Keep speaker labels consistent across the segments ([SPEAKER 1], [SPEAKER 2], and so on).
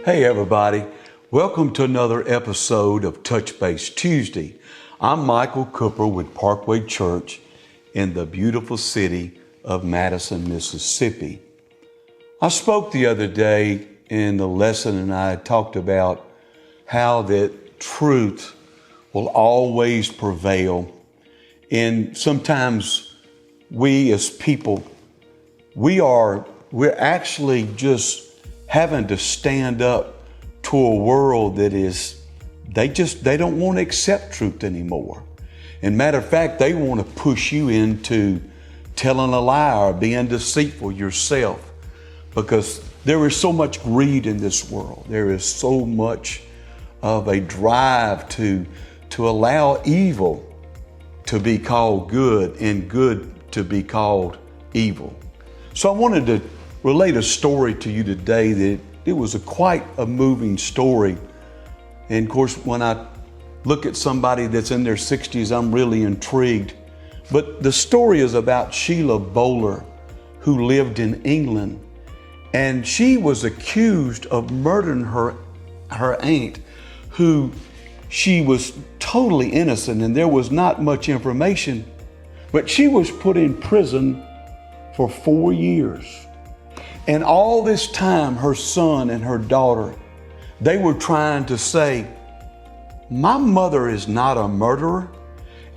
[SPEAKER 1] Hey everybody, welcome to another episode of Touch Base Tuesday. I'm Michael Cooper with Parkway Church in the beautiful city of Madison, Mississippi. I spoke the other day in the lesson and I talked about how that truth will always prevail. And sometimes we as people, we're actually just having to stand up to a world that they don't want to accept truth anymore. And matter of fact, they want to push you into telling a lie or being deceitful yourself, because there is so much greed in this world. There is so much of a drive to allow evil to be called good and good to be called evil. So I wanted to relate a story to you today that it was quite a moving story. And of course, when I look at somebody that's in their 60s, I'm really intrigued. But the story is about Sheila Bowler, who lived in England. And she was accused of murdering her aunt, who she was totally innocent and there was not much information. But she was put in prison for 4 years. And all this time, her son and her daughter, they were trying to say, my mother is not a murderer.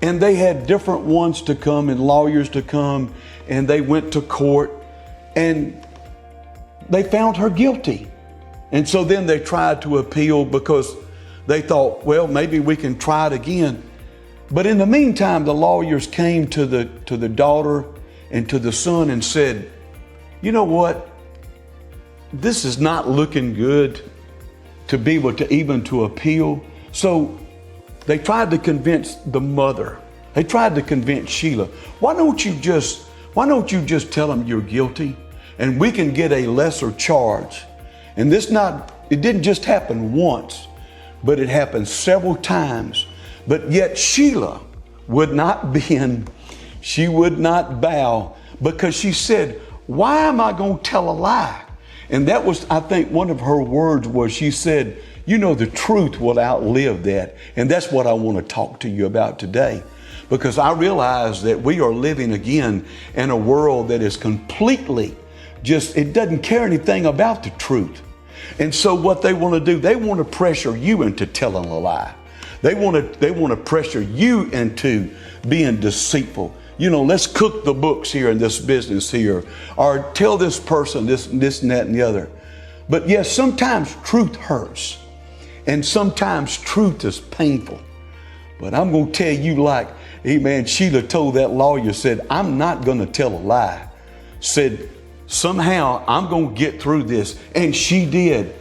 [SPEAKER 1] And they had different ones to come and lawyers to come, and they went to court and they found her guilty. And so then they tried to appeal because they thought, well, maybe we can try it again. But in the meantime, the lawyers came to the daughter and to the son and said, you know what? This is not looking good to be able to even to appeal. So they tried to convince the mother. They tried to convince Sheila. Why don't you just tell them you're guilty and we can get a lesser charge? And it didn't just happen once, but it happened several times. But yet Sheila would not bend. She would not bow, because she said, why am I going to tell a lie? And that was, I think, one of her words was she said, you know, the truth will outlive that. And that's what I want to talk to you about today, because I realize that we are living again in a world that is completely it doesn't care anything about the truth. And so what they want to do, they want to pressure you into telling a lie. They want to pressure you into being deceitful. You know, let's cook the books here in this business here, or tell this person this and that and the other. But yes, sometimes truth hurts, and sometimes truth is painful. But I'm going to tell you, like, amen, Sheila told that lawyer, said, I'm not going to tell a lie. Said, somehow I'm going to get through this. And she did.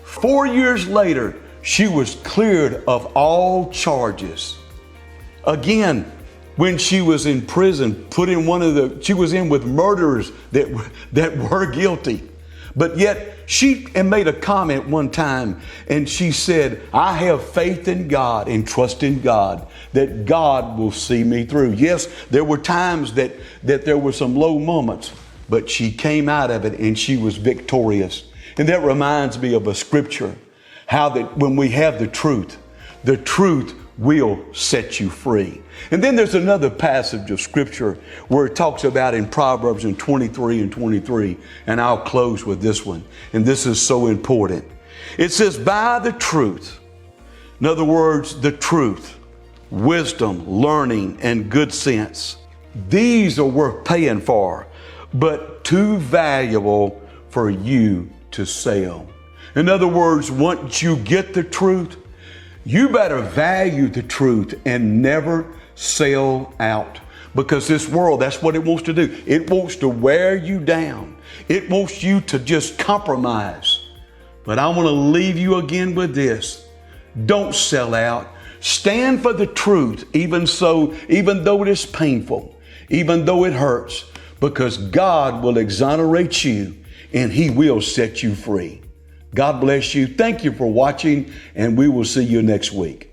[SPEAKER 1] 4 years later, she was cleared of all charges. Again, when she was in prison, she was in with murderers that were guilty. But yet she made a comment one time, and she said, I have faith in God and trust in God that God will see me through. Yes, there were times that there were some low moments, but she came out of it and she was victorious. And that reminds me of a scripture, how that when we have the truth will set you free. And then there's another passage of scripture where it talks about in Proverbs in 23 and 23, and I'll close with this one. And this is so important. It says, by the truth, in other words, the truth, wisdom, learning, and good sense, these are worth paying for, but too valuable for you to sell. In other words, once you get the truth, you better value the truth and never sell out, because this world, that's what it wants to do. It wants to wear you down. It wants you to just compromise. But I want to leave you again with this. Don't sell out. Stand for the truth, even though it is painful, even though it hurts, because God will exonerate you and He will set you free. God bless you. Thank you for watching, and we will see you next week.